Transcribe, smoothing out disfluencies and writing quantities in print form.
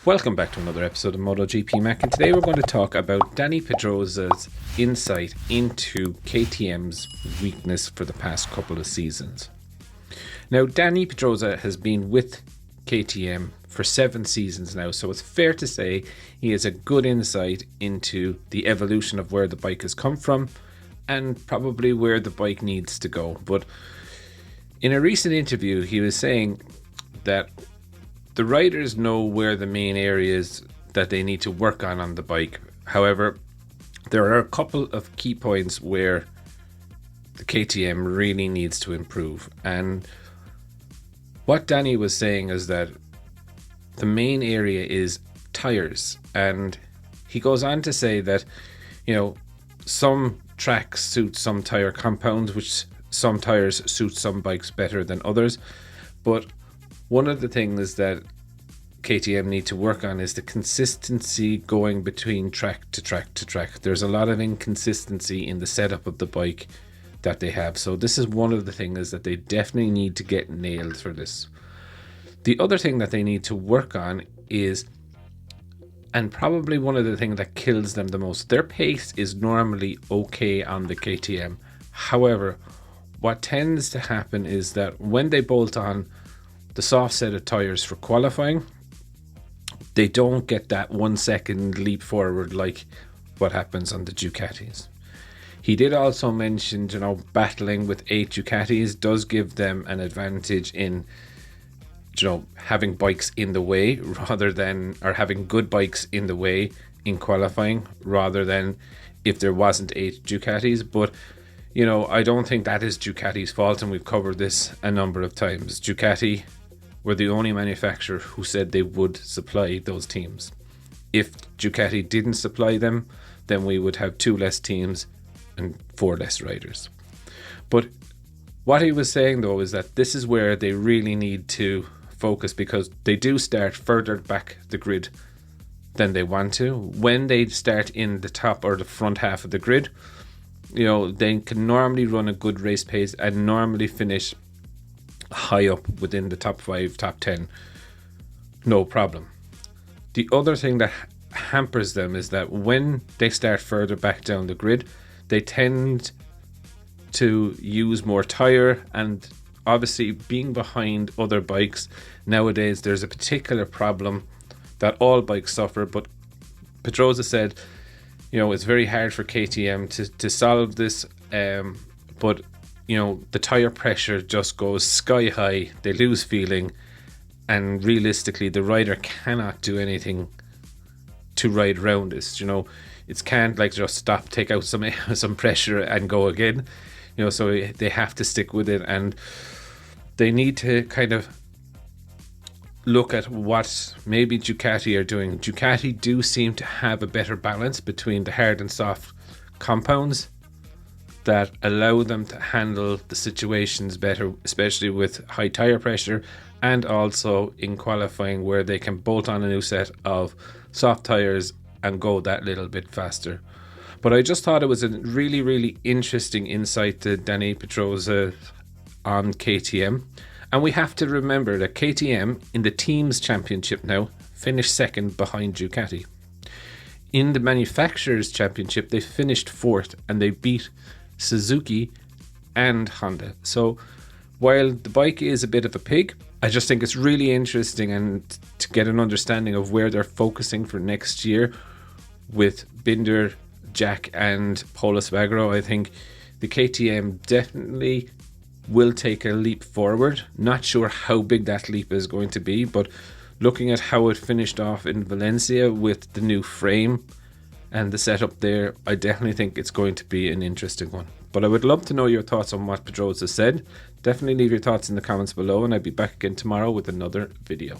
Welcome back to another episode of Motogp Mac, and today we're going to talk about Danny Pedrosa's insight into KTM's weakness for the past couple of seasons. Now, Danny Pedrosa has been with KTM for 7 seasons now, so it's fair to say he has a good insight into the evolution of where the bike has come from and probably where the bike needs to go. But in a recent interview, he was saying that the riders know where the main areas that they need to work on the bike. However, there are a couple of key points where the KTM really needs to improve. And what Danny was saying is that the main area is tires. And he goes on to say that, some tracks suit some tire compounds, which some tires suit some bikes better than others. But one of the things that KTM need to work on is the consistency going between track to track to track. There's a lot of inconsistency in the setup of the bike that they have. So this is one of the things that they definitely need to get nailed for this. The other thing that they need to work on is, and probably one of the things that kills them the most, their pace is normally okay on the KTM. However, what tends to happen is that when they bolt on the soft set of tires for qualifying, they don't get that 1 second leap forward like what happens on the Ducatis. He did also mention, battling with 8 Ducatis does give them an advantage in, having bikes in the way rather than, or having good bikes in the way in qualifying rather than if there wasn't 8 Ducatis. But I don't think that is Ducati's fault, and we've covered this a number of times. Ducati were the only manufacturer who said they would supply those teams. If Ducati didn't supply them, then we would have 2 less teams and 4 less riders. But what he was saying though is that this is where they really need to focus, because they do start further back the grid than they want to. When they start in the top or the front half of the grid, they can normally run a good race pace and normally finish high up within the top 5, top 10, no problem. The other thing that hampers them is that when they start further back down the grid, they tend to use more tire, and obviously being behind other bikes nowadays, there's a particular problem that all bikes suffer. But Pedrosa said, it's very hard for KTM to solve this, but the tire pressure just goes sky high. They lose feeling, and realistically the rider cannot do anything to ride around this. It can't just stop, take out some pressure and go again. So they have to stick with it, and they need to kind of look at what maybe Ducati are doing. Ducati do seem to have a better balance between the hard and soft compounds that allow them to handle the situations better, especially with high tire pressure, and also in qualifying where they can bolt on a new set of soft tires and go that little bit faster. But I just thought it was a really, really interesting insight to Danny Pedrosa on KTM. And we have to remember that KTM in the teams championship now finished second behind Ducati. In the manufacturers championship, they finished 4th, and they beat Suzuki and Honda. So while the bike is a bit of a pig, I just think it's really interesting and to get an understanding of where they're focusing for next year with Binder, Jack and Pol Espargaro. I think the KTM definitely will take a leap forward. Not sure how big that leap is going to be, but looking at how it finished off in Valencia with the new frame and the setup there, I definitely think it's going to be an interesting one. But I would love to know your thoughts on what Pedrosa said. Definitely leave your thoughts in the comments below, and I'll be back again tomorrow with another video.